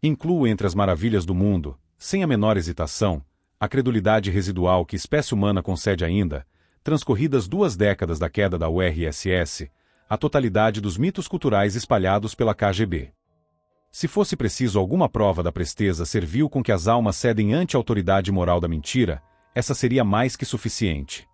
Incluo entre as maravilhas do mundo, sem a menor hesitação, a credulidade residual que espécie humana concede ainda, transcorridas 2 décadas da queda da URSS, a totalidade dos mitos culturais espalhados pela KGB. Se fosse preciso alguma prova da presteza servil com que as almas cedem ante a autoridade moral da mentira, essa seria mais que suficiente.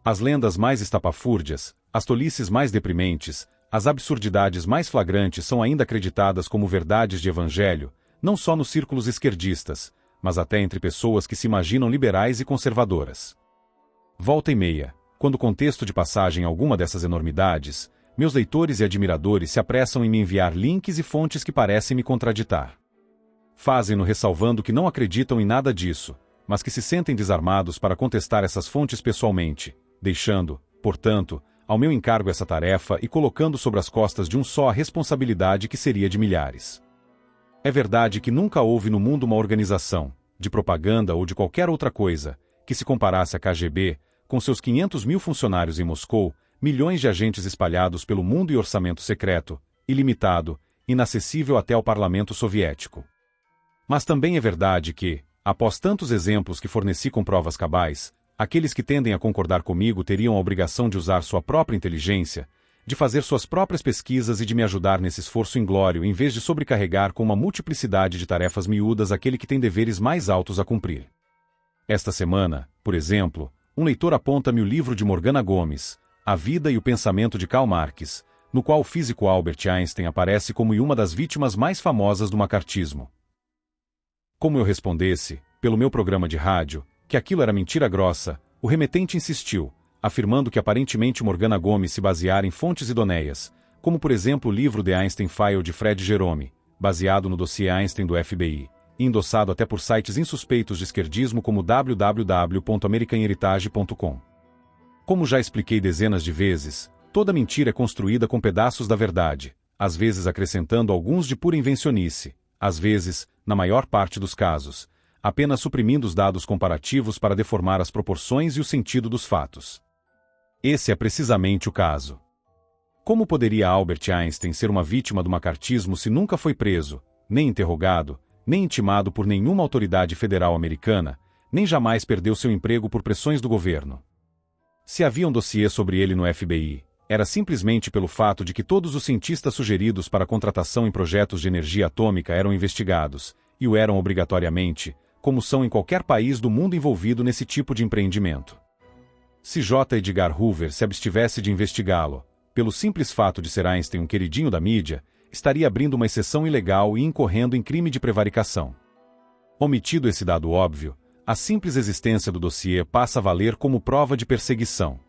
As lendas mais estapafúrdias, as tolices mais deprimentes, as absurdidades mais flagrantes são ainda acreditadas como verdades de evangelho, não só nos círculos esquerdistas, mas até entre pessoas que se imaginam liberais e conservadoras. Volta e meia, quando contexto de passagem alguma dessas enormidades, meus leitores e admiradores se apressam em me enviar links e fontes que parecem me contraditar. Fazem-no ressalvando que não acreditam em nada disso, mas que se sentem desarmados para contestar essas fontes pessoalmente, deixando, portanto, ao meu encargo essa tarefa e colocando sobre as costas de um só a responsabilidade que seria de milhares. É verdade que nunca houve no mundo uma organização, de propaganda ou de qualquer outra coisa, que se comparasse à KGB, com seus 500 mil funcionários em Moscou, milhões de agentes espalhados pelo mundo e orçamento secreto, ilimitado, inacessível até ao parlamento soviético. Mas também é verdade que, após tantos exemplos que forneci com provas cabais, aqueles que tendem a concordar comigo teriam a obrigação de usar sua própria inteligência, de fazer suas próprias pesquisas e de me ajudar nesse esforço inglório em vez de sobrecarregar com uma multiplicidade de tarefas miúdas aquele que tem deveres mais altos a cumprir. Esta semana, por exemplo, um leitor aponta-me o livro de Morgana Gomes, A Vida e o Pensamento de Karl Marx, no qual o físico Albert Einstein aparece como uma das vítimas mais famosas do macartismo. Como eu respondesse, pelo meu programa de rádio, que aquilo era mentira grossa, o remetente insistiu, afirmando que aparentemente Morgana Gomes se baseara em fontes idoneias, como por exemplo o livro The Einstein File de Fred Jerome, baseado no dossiê Einstein do FBI, e endossado até por sites insuspeitos de esquerdismo como www.americanheritage.com. Como já expliquei dezenas de vezes, toda mentira é construída com pedaços da verdade, às vezes acrescentando alguns de pura invencionice, às vezes, na maior parte dos casos, apenas suprimindo os dados comparativos para deformar as proporções e o sentido dos fatos. Esse é precisamente o caso. Como poderia Albert Einstein ser uma vítima do macartismo se nunca foi preso, nem interrogado, nem intimado por nenhuma autoridade federal americana, nem jamais perdeu seu emprego por pressões do governo? Se havia um dossiê sobre ele no FBI, era simplesmente pelo fato de que todos os cientistas sugeridos para contratação em projetos de energia atômica eram investigados, e o eram obrigatoriamente, como são em qualquer país do mundo envolvido nesse tipo de empreendimento. Se J. Edgar Hoover se abstivesse de investigá-lo, pelo simples fato de ser Einstein um queridinho da mídia, estaria abrindo uma exceção ilegal e incorrendo em crime de prevaricação. Omitido esse dado óbvio, a simples existência do dossiê passa a valer como prova de perseguição.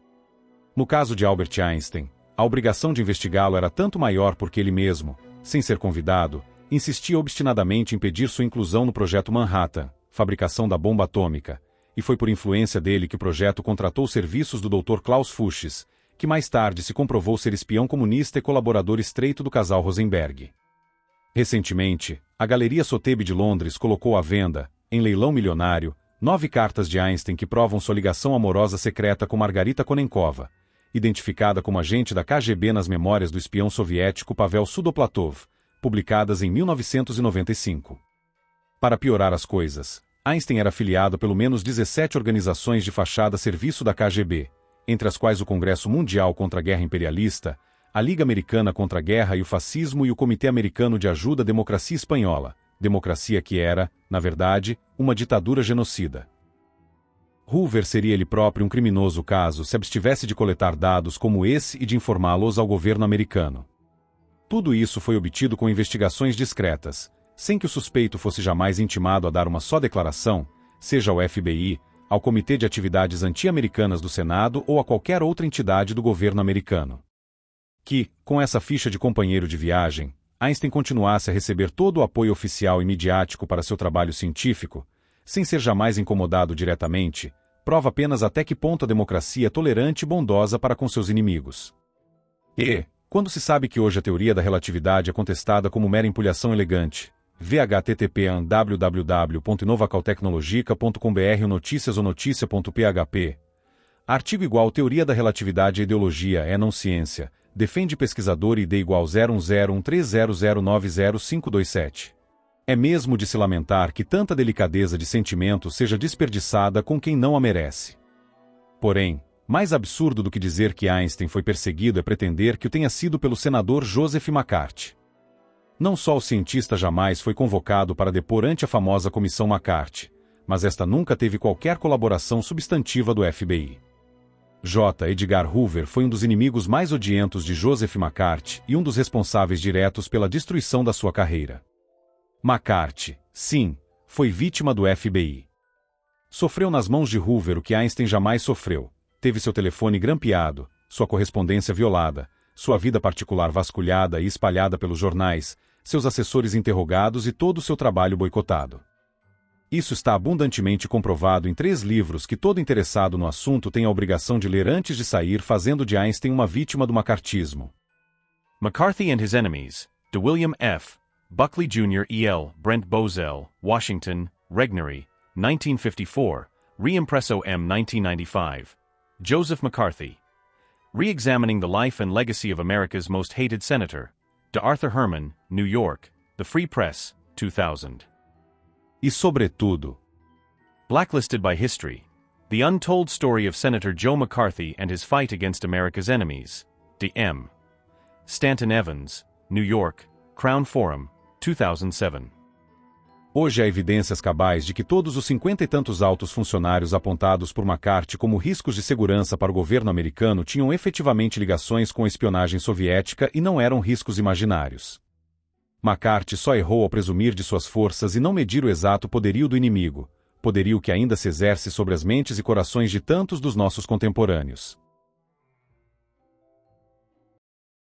No caso de Albert Einstein, a obrigação de investigá-lo era tanto maior porque ele mesmo, sem ser convidado, insistia obstinadamente em pedir sua inclusão no projeto Manhattan, fabricação da bomba atômica, e foi por influência dele que o projeto contratou os serviços do Dr. Klaus Fuchs, que mais tarde se comprovou ser espião comunista e colaborador estreito do casal Rosenberg. Recentemente, a Galeria Sotheby de Londres colocou à venda, em leilão milionário, 9 cartas de Einstein que provam sua ligação amorosa secreta com Margarita Konenkova, identificada como agente da KGB nas memórias do espião soviético Pavel Sudoplatov, publicadas em 1995. Para piorar as coisas, Einstein era afiliado a pelo menos 17 organizações de fachada a serviço da KGB, entre as quais o Congresso Mundial contra a Guerra Imperialista, a Liga Americana contra a Guerra e o Fascismo e o Comitê Americano de Ajuda à Democracia Espanhola, democracia que era, na verdade, uma ditadura genocida. Hoover seria ele próprio um criminoso caso se abstivesse de coletar dados como esse e de informá-los ao governo americano. Tudo isso foi obtido com investigações discretas, sem que o suspeito fosse jamais intimado a dar uma só declaração, seja ao FBI, ao Comitê de Atividades Anti-Americanas do Senado ou a qualquer outra entidade do governo americano. Que, com essa ficha de companheiro de viagem, Einstein continuasse a receber todo o apoio oficial e midiático para seu trabalho científico, sem ser jamais incomodado diretamente, prova apenas até que ponto a democracia é tolerante e bondosa para com seus inimigos. E, quando se sabe que hoje a teoria da relatividade é contestada como mera empulhação elegante, www.inovacaltecnologica.com.br Notícias ou notícia.php. Artigo igual Teoria da Relatividade e Ideologia é não ciência. Defende pesquisador ID igual 010130090527. É mesmo de se lamentar que tanta delicadeza de sentimento seja desperdiçada com quem não a merece. Porém, mais absurdo do que dizer que Einstein foi perseguido é pretender que o tenha sido pelo senador Joseph McCarthy. Não só o cientista jamais foi convocado para depor ante a famosa Comissão McCarthy, mas esta nunca teve qualquer colaboração substantiva do FBI. J. Edgar Hoover foi um dos inimigos mais odientos de Joseph McCarthy e um dos responsáveis diretos pela destruição da sua carreira. McCarthy, sim, foi vítima do FBI. Sofreu nas mãos de Hoover o que Einstein jamais sofreu. Teve seu telefone grampeado, sua correspondência violada, sua vida particular vasculhada e espalhada pelos jornais, seus assessores interrogados e todo o seu trabalho boicotado. Isso está abundantemente comprovado em 3 livros que todo interessado no assunto tem a obrigação de ler antes de sair, fazendo de Einstein uma vítima do macartismo. McCarthy and His Enemies, de William F. Buckley Jr. E.L. Brent Bozell, Washington, Regnery, 1954, Reimpresso M. 1995. Joseph McCarthy. Re-Examining the Life and Legacy of America's Most Hated Senator, de Arthur Herman, New York, The Free Press, 2000. E sobretudo, Blacklisted by History, The Untold Story of Senator Joe McCarthy and His Fight Against America's Enemies, de M. Stanton Evans, New York, Crown Forum, 2007. Hoje há evidências cabais de que todos os 50 e tantos altos funcionários apontados por McCarthy como riscos de segurança para o governo americano tinham efetivamente ligações com a espionagem soviética e não eram riscos imaginários. McCarthy só errou ao presumir de suas forças e não medir o exato poderio do inimigo, poderio que ainda se exerce sobre as mentes e corações de tantos dos nossos contemporâneos.